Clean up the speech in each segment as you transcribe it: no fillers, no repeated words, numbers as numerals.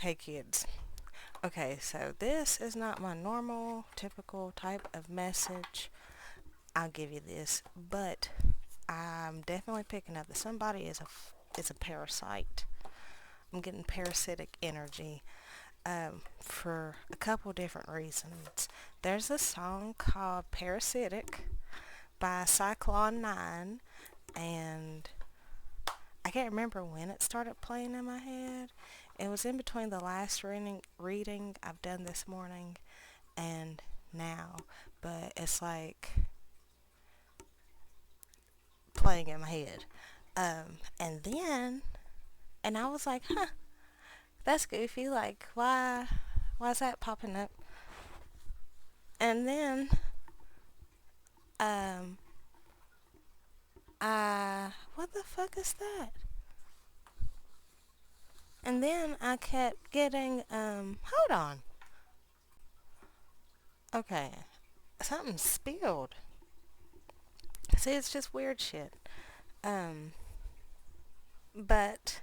Hey kids. Okay, so this is not my normal, typical type of message. I'll give you this, but I'm definitely picking up that somebody is a parasite. I'm getting parasitic energy for a couple different reasons. There's a song called Parasitic by Cyclone 9, and I can't remember when it started playing in my head. It was in between the last reading I've done this morning and now, but it's like playing in my head. And then, and I was like, huh, that's goofy. Like, why's that popping up? And then, um, what the fuck is that? And then I kept getting, hold on. Okay, something spilled. See, it's just weird shit. Um, but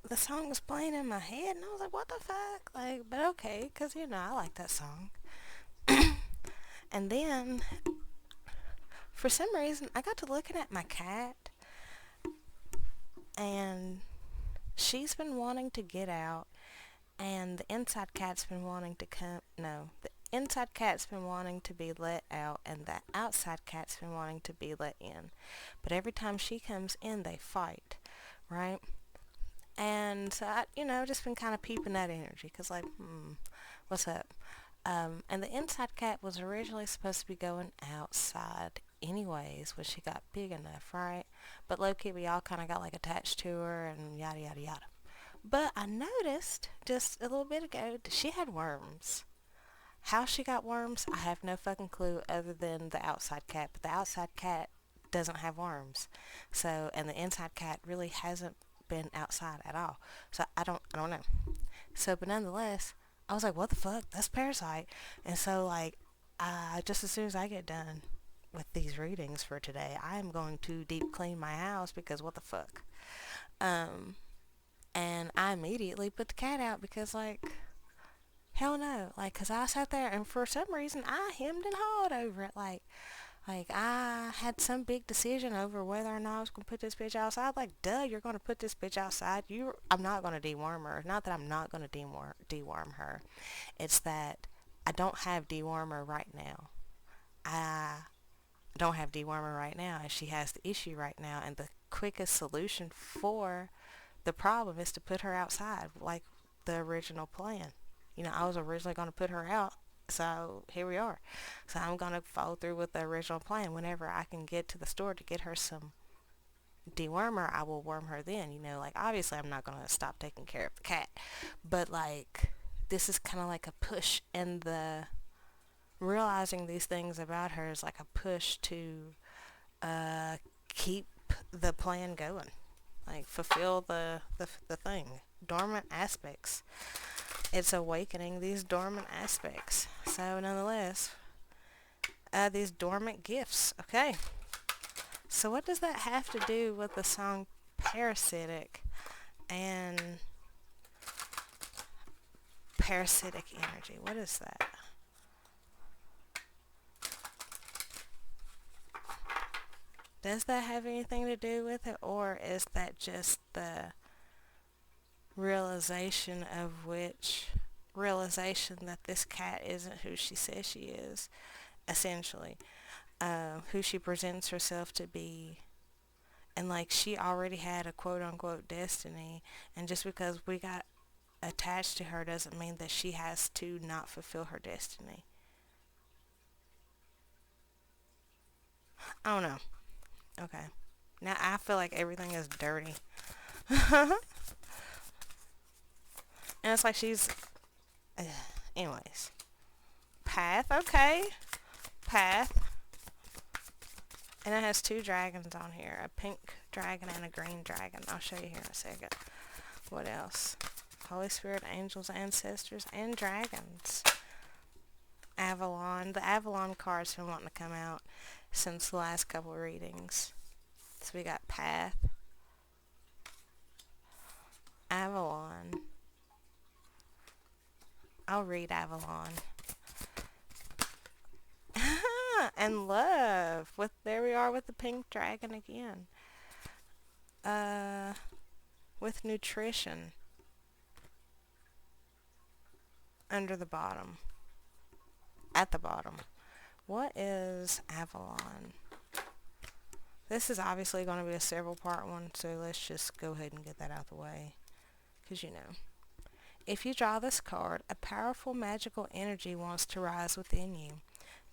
the song was playing in my head, and I was like, what the fuck? Like, but okay, because, I like that song. And then, for some reason, I got to looking at my cat, and she's been wanting to get out, and the inside cat's been wanting to come. No, the inside cat's been wanting to be let out, and the outside cat's been wanting to be let in. But every time she comes in, they fight, right? And so just been kind of peeping that energy, because, like, what's up? And the inside cat was originally supposed to be going outside anyways when she got big enough, right? But low-key, we all kind of got, like, attached to her and yada, yada, yada. But I noticed just a little bit ago that she had worms. How she got worms, I have no fucking clue other than the outside cat. But the outside cat doesn't have worms. So, and the inside cat really hasn't been outside at all. So I don't know. So, but nonetheless, I was like, what the fuck? That's Parasite. And so, like, just as soon as I get done with these readings for today, I am going to deep clean my house because what the fuck? Um, and I immediately put the cat out because, like, hell no. Like, cause I sat there and for some reason I hemmed and hawed over it. Like I had some big decision over whether or not I was gonna put this bitch outside. Like, duh, you're gonna put this bitch outside. I'm not gonna deworm her. Not that I'm not gonna deworm her. It's that I don't have dewormer right now. I don't have dewormer right now, and she has the issue right now. And the quickest solution for the problem is to put her outside, like the original plan. I was originally going to put her out, so here we are. So I'm going to follow through with the original plan. Whenever I can get to the store to get her some dewormer, I will worm her then. Like, obviously I'm not going to stop taking care of the cat, but, like, this is kind of like a push, and the realizing these things about her is like a push to uh, keep the plan going, like fulfill the thing, dormant aspects. It's awakening these dormant aspects. So nonetheless, these dormant gifts. Okay, so what does that have to do with the song Parasitic and parasitic energy? What is that? Does that have anything to do with it, or is that just the realization that this cat isn't who she says she is, essentially, who she presents herself to be, and, like, she already had a quote unquote destiny, and just because we got attached to her doesn't mean that she has to not fulfill her destiny. I don't know. Okay. Now I feel like everything is dirty. And it's like she's. Anyways. Path, okay. Path. And it has two dragons on here, a pink dragon and a green dragon. I'll show you here in a second. What else? Holy Spirit, angels, ancestors, and dragons. Avalon. The Avalon card's been wanting to come out since the last couple readings. So we got Path, Avalon. I'll read Avalon. And love. There we are with the pink dragon again. Uh, with nutrition under the bottom. At the bottom. What is Avalon? This is obviously going to be a several part one, so let's just go ahead and get that out of the way. Because you know. If you draw this card, a powerful magical energy wants to rise within you.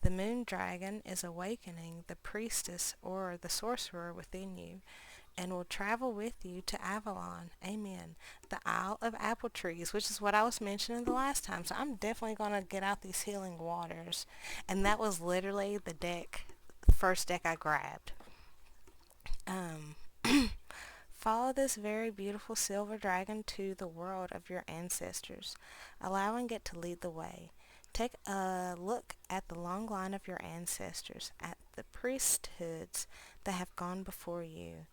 The moon dragon is awakening the priestess or the sorcerer within you and will travel with you to Avalon. Amen. The Isle of Apple Trees, which is what I was mentioning the last time. So I'm definitely going to get out these healing waters. And that was literally the first deck I grabbed. Follow this very beautiful silver dragon to the world of your ancestors, allowing it to lead the way. Take a look at the long line of your ancestors, at the priesthoods that have gone before you,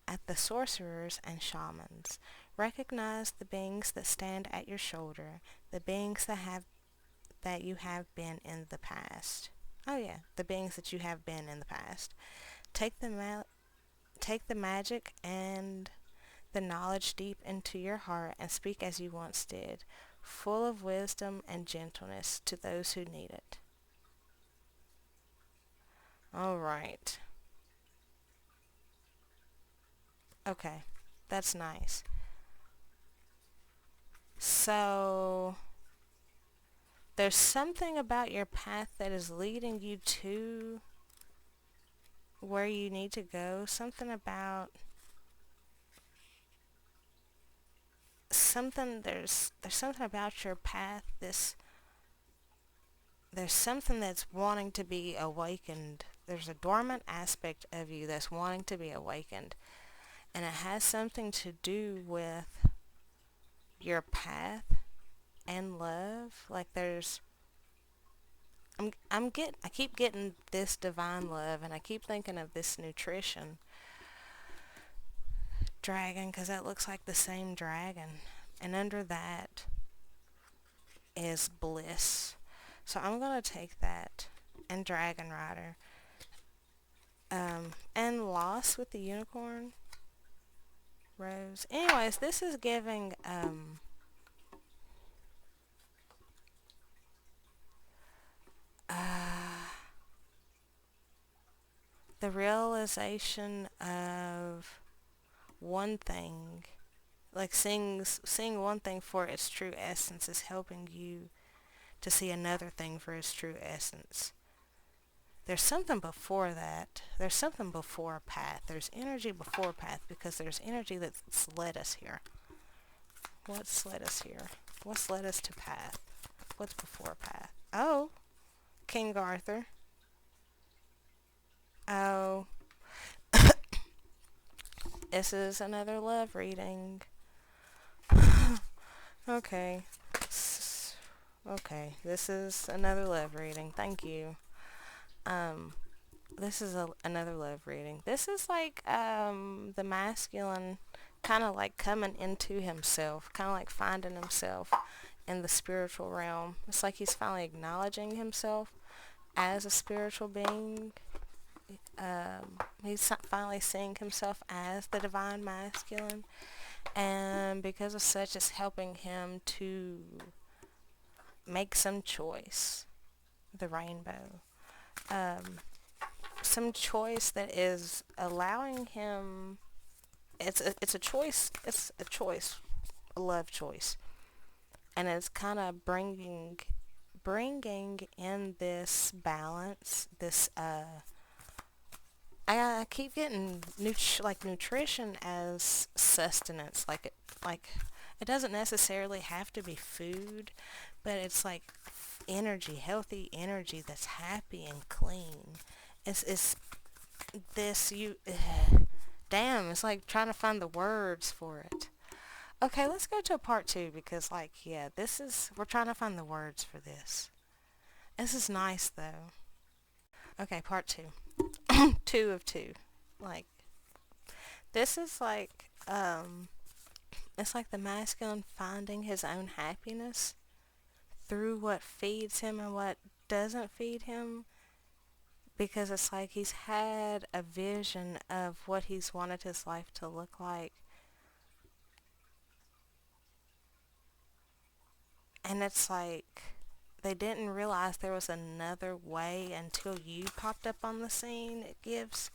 at the sorcerers and shamans. Recognize the beings that stand at your shoulder, the beings that you have been in the past. Oh yeah, the beings that you have been in the past. Take the magic and the knowledge deep into your heart and speak as you once did, full of wisdom and gentleness to those who need it. Alright. Okay, that's nice. So, there's something about your path that is leading you to where you need to go. There's something about your path. There's something that's wanting to be awakened. There's a dormant aspect of you that's wanting to be awakened. And it has something to do with your path and love. Like I keep getting this divine love, and I keep thinking of this nutrition dragon because that looks like the same dragon. And under that is bliss. So I'm going to take that and Dragon Rider. And Lost with the unicorn. Rose. Anyways, this is giving the realization of one thing, like seeing one thing for its true essence is helping you to see another thing for its true essence. There's something before that. There's something before path. There's energy before path because there's energy that's led us here. What's led us here? What's led us to path? What's before path? Oh, King Arthur. Oh, this is another love reading. Okay. Okay, this is another love reading. Thank you. This is another love reading. This is like the masculine kind of like coming into himself, kind of like finding himself in the spiritual realm. It's like he's finally acknowledging himself as a spiritual being. He's finally seeing himself as the divine masculine, and because of such, it's helping him to make some choice. The rainbow. Some choice that is allowing him. It's a choice. It's a choice, a love choice, and it's kind of bringing in this balance. I keep getting nutrition as sustenance. It doesn't necessarily have to be food, but it's like energy, healthy energy that's happy and clean. It's this you. Damn, it's like trying to find the words for it. Okay, let's go to part two because we're trying to find the words for this. This is nice though. Okay, part two. Two of two. Like, this is like, It's like the masculine finding his own happiness through what feeds him and what doesn't feed him, because it's like he's had a vision of what he's wanted his life to look like, and it's like they didn't realize there was another way until you popped up on the scene. It gives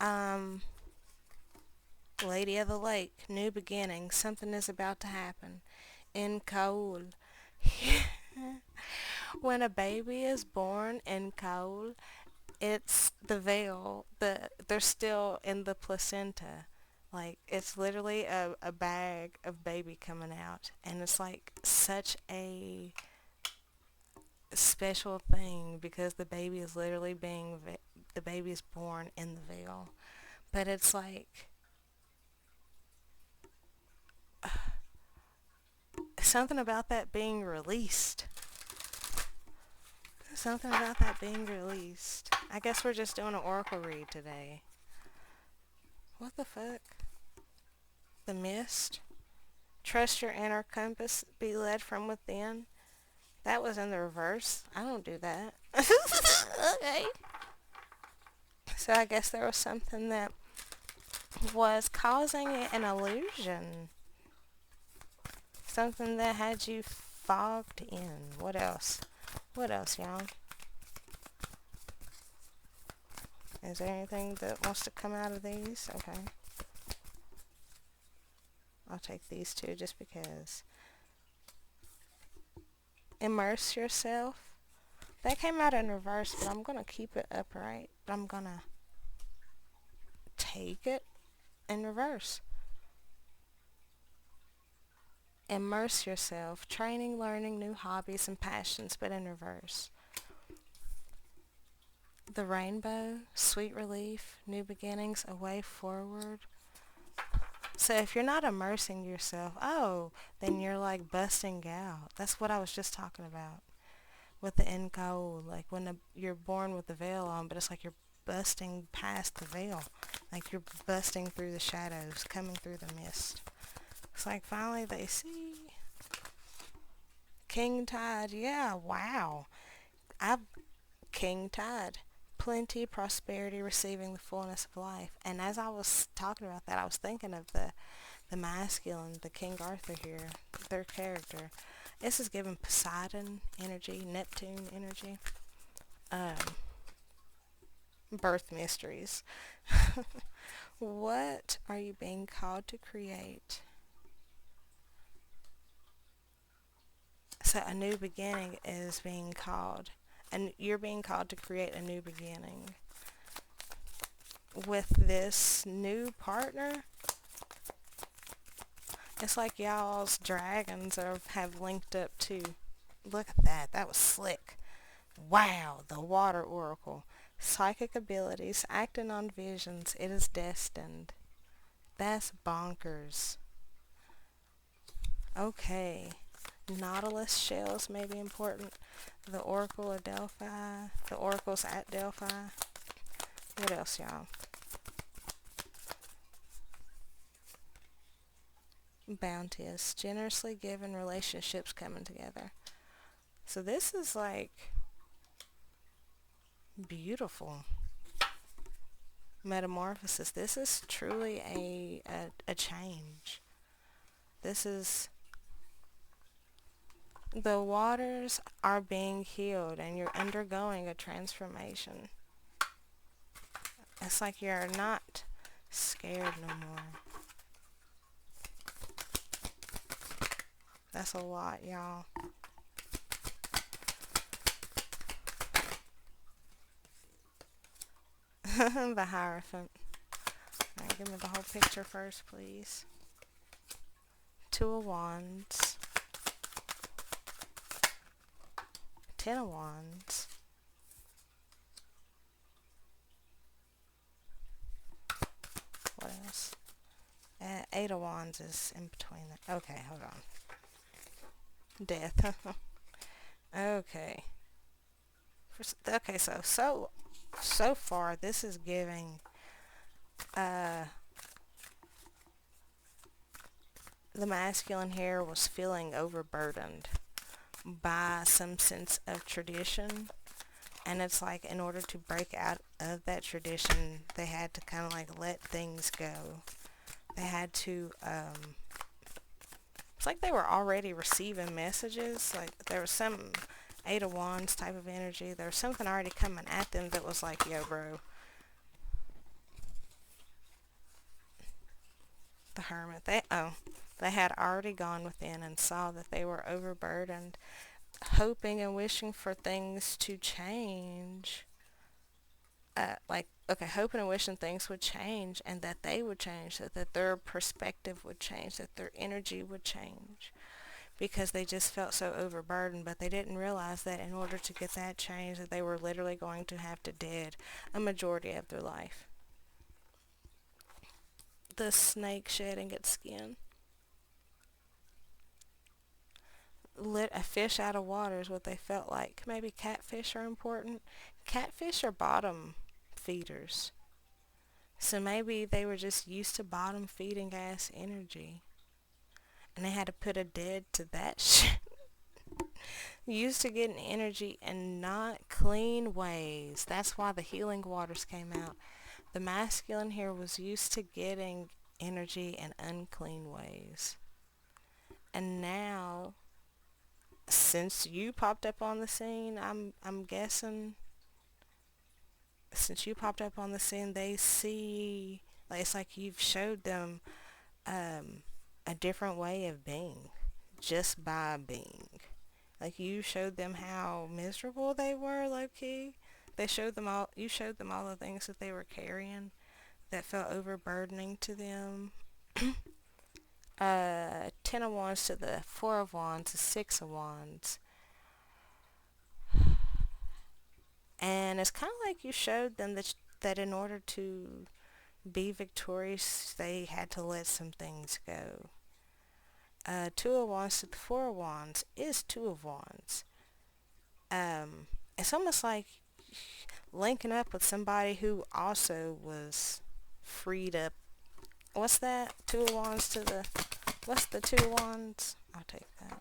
um Lady of the Lake, new beginning, something is about to happen. In Kaul. When a baby is born in Kaul, it's the veil. They're still in the placenta. Like, it's literally a bag of baby coming out. And it's like such a special thing because the baby is literally the baby is born in the veil. But it's like something about that being released. Something about that being released. I guess we're just doing an oracle read today. What the fuck? The mist. Trust your inner compass. Be led from within. That was in the reverse. I don't do that. Okay. So I guess there was something that was causing an illusion. Something that had you fogged in. What else? What else, y'all? Is there anything that wants to come out of these? Okay. I'll take these two just because. Immerse yourself. That came out in reverse, but I'm going to keep it upright. But I'm going to take it in reverse. Immerse yourself. Training, learning, new hobbies and passions, but in reverse. The rainbow, sweet relief, new beginnings, a way forward. So if you're not immersing yourself, then you're like busting out. That's what I was just talking about with the Nkau. Like when you're born with the veil on, but it's like you're busting past the veil. Like you're busting through the shadows, coming through the mist. It's like finally they see. King Tide, yeah, wow. King Tide. Plenty, prosperity, receiving the fullness of life. And as I was talking about that, I was thinking of the masculine, the King Arthur here, their character. This is giving Poseidon energy, Neptune energy, birth mysteries. What are you being called to create? So a new beginning is being called. And you're being called to create a new beginning. With this new partner, it's like y'all's dragons have linked up too. Look at that. That was slick. Wow, the water oracle. Psychic abilities, acting on visions. It is destined. That's bonkers. Okay. Nautilus shells may be important. The Oracle of Delphi. The Oracles at Delphi. What else, y'all? Bounteous. Generously given, relationships coming together. So this is like beautiful. Metamorphosis. This is truly a change. This is... The waters are being healed and you're undergoing a transformation. It's like you're not scared no more. That's a lot, y'all. The Hierophant. Alright, give me the whole picture first, please. Two of Wands. Ten of Wands. What else? Eight of Wands is in between that. Okay, hold on. Death. Okay. Okay, so far this is giving the masculine here was feeling overburdened by some sense of tradition. And it's like in order to break out of that tradition, they had to kind of like let things go. They had to, it's like they were already receiving messages. Like there was some Eight of Wands type of energy. There was something already coming at them that was like, yo, bro. The Hermit. They had already gone within and saw that they were overburdened, hoping and wishing for things to change. Hoping and wishing things would change and that they would change, that their perspective would change, that their energy would change because they just felt so overburdened, but they didn't realize that in order to get that change that they were literally going to have to dead a majority of their life. The snake shedding its skin. Lit a fish out of water is what they felt like. Maybe catfish are important. Catfish are bottom feeders. So maybe they were just used to bottom feeding ass energy. And they had to put a dead to that shit. Used to getting energy in not clean ways. That's why the healing waters came out. The masculine here was used to getting energy in unclean ways. And now, since you popped up on the scene, I'm guessing since you popped up on the scene, they see, like, it's like you've showed them a different way of being just by being. Like you showed them how miserable they were, low key. You showed them all the things that they were carrying that felt overburdening to them. Ten of Wands to the Four of Wands, the Six of Wands. And it's kind of like you showed them that in order to be victorious, they had to let some things go. Two of Wands to the Four of Wands is Two of Wands. It's almost like linking up with somebody who also was freed up. What's that? Two of Wands to the... What's the Two of Wands? I'll take that.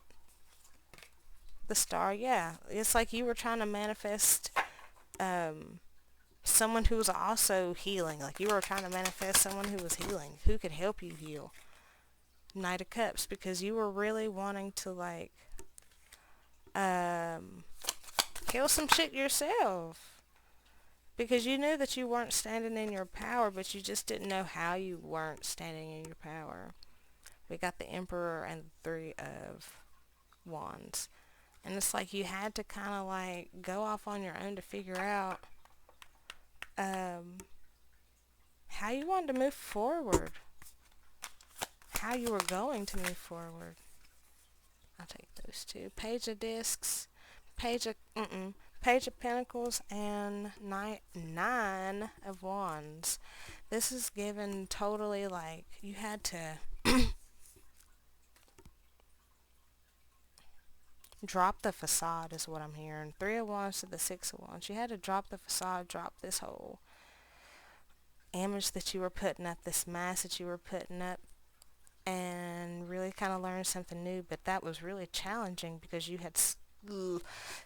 The Star, yeah. It's like you were trying to manifest someone who was also healing. Like you were trying to manifest someone who was healing, who could help you heal. Knight of Cups, because you were really wanting to like heal some shit yourself. Because you knew that you weren't standing in your power, but you just didn't know how you weren't standing in your power. We got the Emperor and the Three of Wands. And it's like you had to kind of like go off on your own to figure out how you wanted to move forward. How you were going to move forward. I'll take those two. Page of Discs, Page of Pentacles, and Nine of Wands. This is given totally like you had to drop the facade is what I'm hearing. Three of Wands to the Six of Wands. You had to drop the facade, drop this whole image that you were putting up, this mask that you were putting up, and really kind of learn something new. But that was really challenging because you had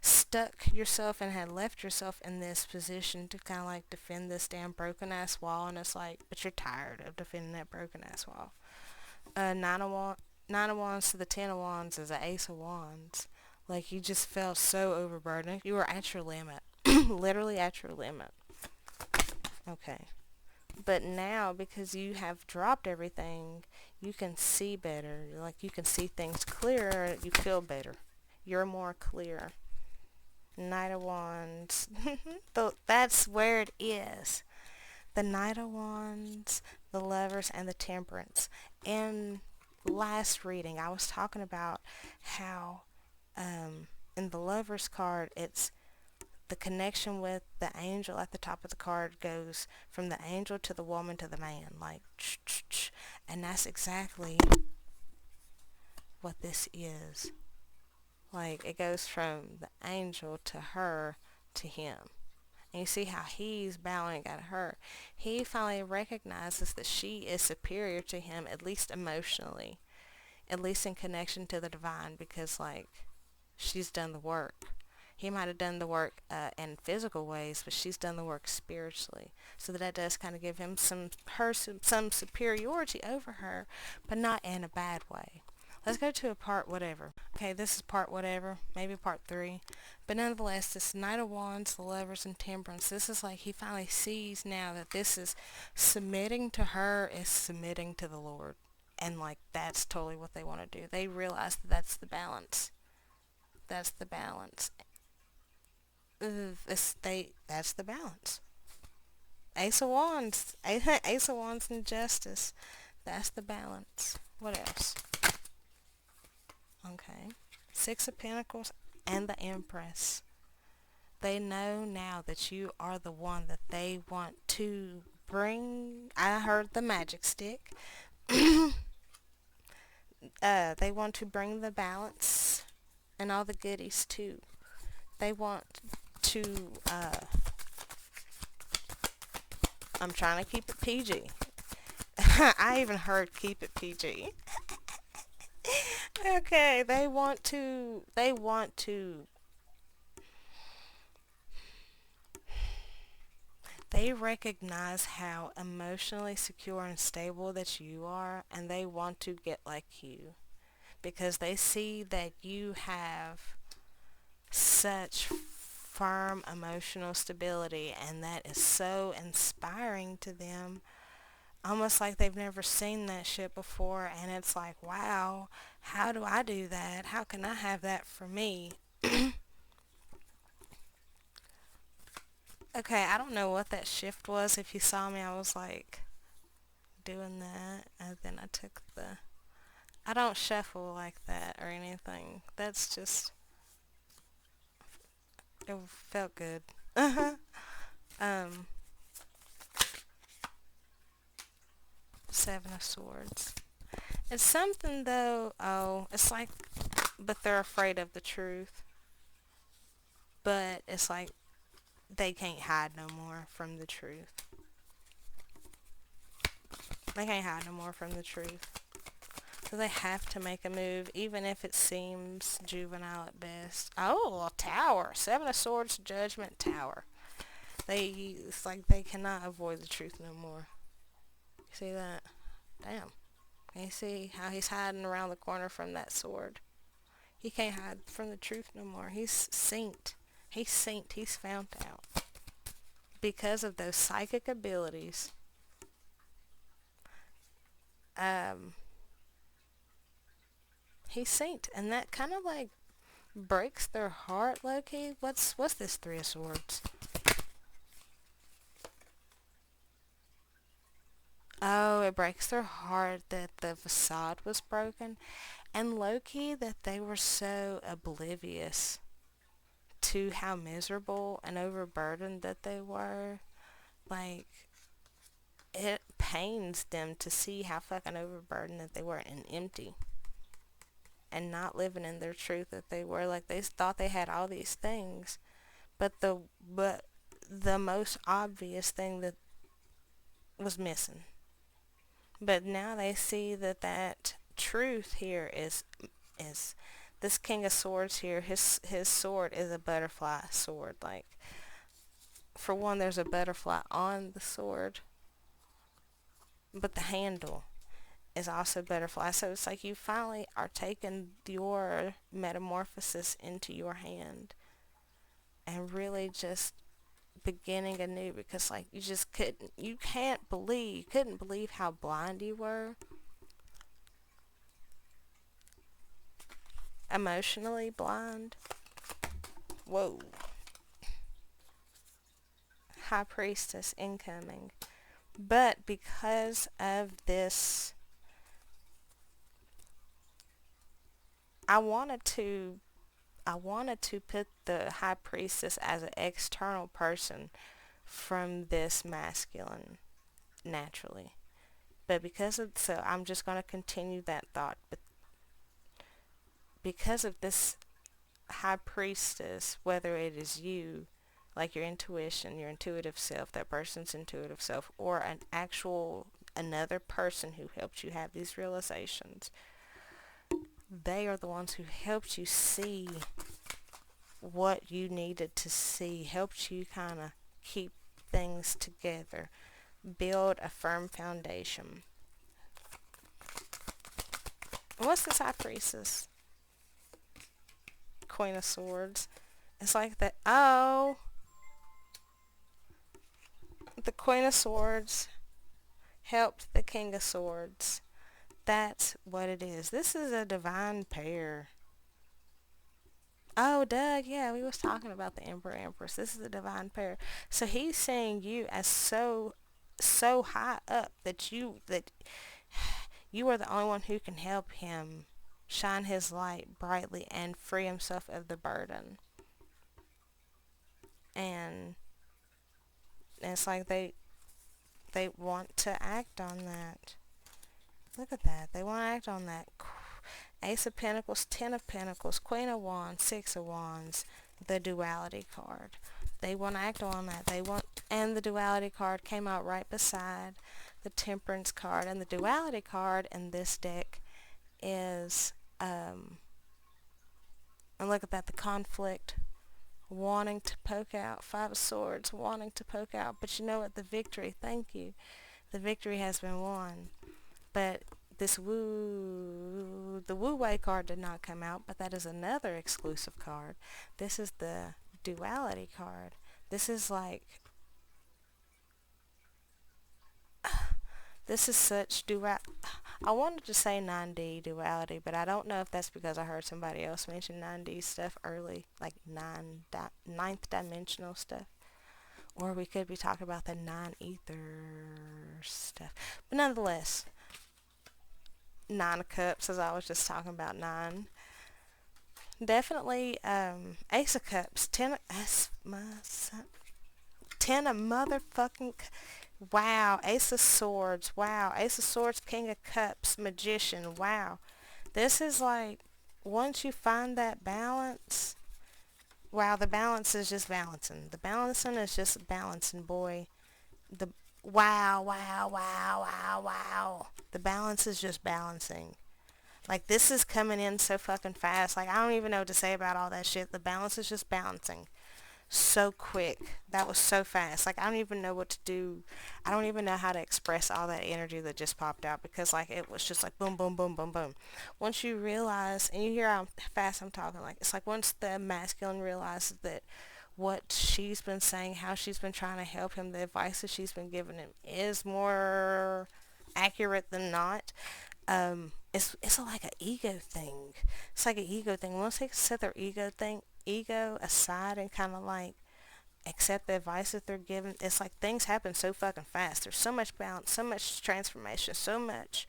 stuck yourself and had left yourself in this position to kind of like defend this damn broken ass wall. And it's like, but you're tired of defending that broken ass wall. Nine of Wands to the Ten of Wands is an Ace of Wands. Like you just felt so overburdened. You were at your limit. Literally at your limit. Okay. But now, because you have dropped everything, you can see better. Like you can see things clearer. You feel better. You're more clear. Knight of Wands. That's where it is. The Knight of Wands, the Lovers, and the Temperance. In last reading, I was talking about how in the Lovers card, it's the connection with the angel at the top of the card goes from the angel to the woman to the man, like, and that's exactly what this is. Like, it goes from the angel to her to him. And you see how he's bowing at her. He finally recognizes that she is superior to him, at least emotionally. at least in connection to the divine, because like she's done the work. He might have done the work in physical ways, but she's done the work spiritually. So that does kind of give him some superiority over her, but not in a bad way. Let's go to a part whatever. Okay, this is part whatever, maybe part 3. But nonetheless, this Knight of Wands, the Lovers, and Temperance, this is like he finally sees now that this is submitting to her is submitting to the Lord. And like that's totally what they want to do. They realize that that's the balance. That's the balance. That's the balance. Ace of Wands. Ace of Wands and Justice. That's the balance. What else? Okay. Six of Pentacles and the Empress. They know now that you are the one that they want to bring. I heard the magic stick. They want to bring the balance and all the goodies too. They want to, I'm trying to keep it PG. I even heard keep it PG. Okay, they recognize how emotionally secure and stable that you are, and they want to get like you because they see that you have such firm emotional stability, and that is so inspiring to them, almost like they've never seen that shit before. And it's like, wow, how do I do that? How can I have that for me? Okay, I don't know what that shift was. If you saw me, I was like doing that, and then I don't shuffle like that or anything. That's just, it felt good. um, Seven of Swords. It's something though, it's like, but they're afraid of the truth. But it's like, they can't hide no more from the truth. They can't hide no more from the truth. So they have to make a move, even if it seems juvenile at best. Oh, a Tower. Seven of Swords, Judgment, Tower. It's like they cannot avoid the truth no more. You see that? Damn. Can you see how he's hiding around the corner from that sword? He can't hide from the truth no more. He's synced. He's synced. He's found out. Because of those psychic abilities, he's synced. And that kind of like breaks their heart, low-key. What's this Three of Swords? Oh, it breaks their heart that the facade was broken. And low-key that they were so oblivious to how miserable and overburdened that they were. Like, it pains them to see how fucking overburdened that they were and empty. And not living in their truth that they were. Like, they thought they had all these things. But the most obvious thing that was missing. But now they see that truth here is this King of Swords here. His sword is a butterfly sword. Like, for one, there's a butterfly on the sword, but the handle is also butterfly. So it's like you finally are taking your metamorphosis into your hand and really just beginning anew, because like you couldn't believe how blind you were emotionally blind. Whoa. High Priestess incoming. But because of this, I wanted to put the High Priestess as an external person from this masculine naturally. But so I'm just going to continue that thought. But because of this High Priestess, whether it is you, like your intuition, your intuitive self, that person's intuitive self, or another person who helped you have these realizations, they are the ones who helped you see what you needed to see, helped you kind of keep things together, build a firm foundation. What's this high priestess? Queen of Swords. It's like that. Oh, the Queen of Swords helped the King of Swords. That's what it is. This is a divine pair. Oh, Doug, yeah, we was talking about the Emperor Empress. This is a divine pair. So he's seeing you as so high up that you are the only one who can help him shine his light brightly and free himself of the burden. And it's like they want to act on that. Look at that. They want to act on that. Ace of Pentacles, Ten of Pentacles, Queen of Wands, Six of Wands, the Duality card. They want to act on that. And the Duality card came out right beside the Temperance card. And the Duality card in this deck is, and look at that, the conflict, wanting to poke out, Five of Swords, wanting to poke out. But you know what? The victory, thank you. The victory has been won. But the Wu Wei card did not come out, but that is another exclusive card. This is the Duality card. This is like, this is such I wanted to say 9D duality, but I don't know if that's because I heard somebody else mention 9D stuff early, like ninth dimensional stuff. Or we could be talking about the non-ether stuff. But nonetheless, Nine of Cups, as I was just talking about nine. Definitely Ace of Cups, Ten of motherfucking... Wow, Ace of Swords, wow, Ace of Swords, King of Cups, Magician, wow. This is like, once you find that balance, wow, the balance is just balancing. The balancing is just balancing, boy. Wow, wow, wow, wow, wow. The balance is just balancing. Like, this is coming in so fucking fast. Like, I don't even know what to say about all that shit. The balance is just balancing so quick. That was so fast. Like, I don't even know what to do. I don't even know how to express all that energy that just popped out, because like it was just like boom, boom, boom, boom, boom. Once you realize, and you hear how fast I'm talking, like it's like once the masculine realizes that what she's been saying, how she's been trying to help him, the advice that she's been giving him is more accurate than not. It's like an ego thing. It's like an ego thing. Once they set their ego aside and kind of like accept the advice that they're given, it's like things happen so fucking fast. There's so much balance, so much transformation, so much,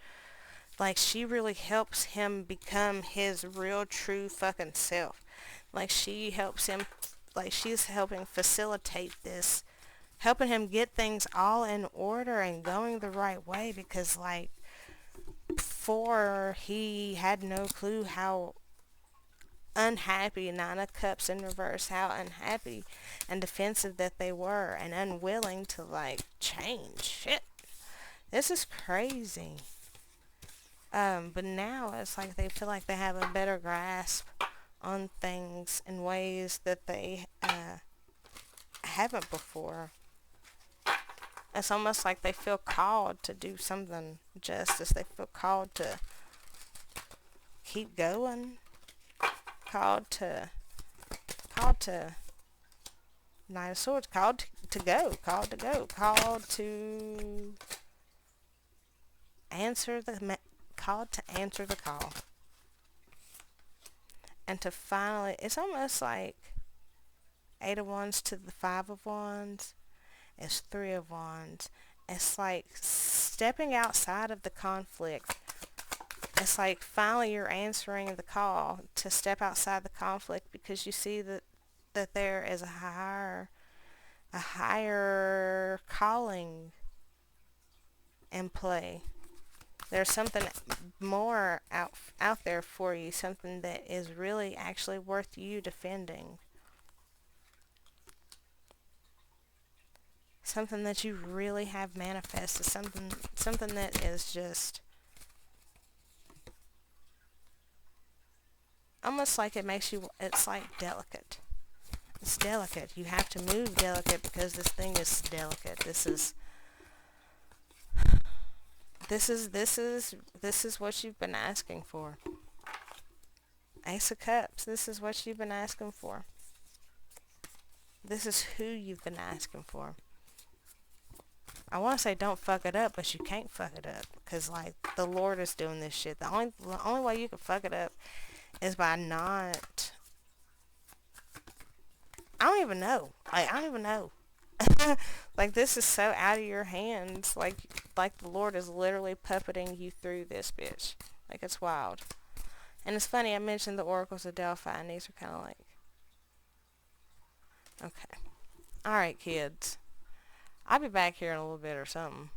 like, she really helps him become his real true fucking self. Like, she helps him, like, she's helping facilitate this, helping him get things all in order and going the right way, because like before he had no clue how unhappy, Nine of Cups in reverse, how unhappy and defensive that they were, and unwilling to like change. Shit, this is crazy. But now it's like they feel like they have a better grasp on things in ways that they haven't before. It's almost like they feel called to do something justice. They feel called to keep going, called to Knight of Swords, called to go, called to answer the called to answer the call, and to finally, it's almost like Eight of Wands to the Five of Wands. It's Three of Wands. It's like stepping outside of the conflict. It's like finally you're answering the call to step outside the conflict, because you see that there is a higher calling in play. There's something more out there for you, something that is really actually worth you defending. Something that you really have manifested, something that is just almost like it makes you, it's like delicate. It's delicate. You have to move delicate because this thing is delicate. This is what you've been asking for. Ace of Cups, this is what you've been asking for. This is who you've been asking for. I want to say don't fuck it up, but you can't fuck it up. Because, like, the Lord is doing this shit. The only way you can fuck it up is by not... I don't even know. Like, I don't even know. Like, this is so out of your hands. Like the Lord is literally puppeting you through this bitch. Like, it's wild. And it's funny, I mentioned the oracles of Delphi, and these are kind of like... Okay. Alright, kids. I'll be back here in a little bit or something.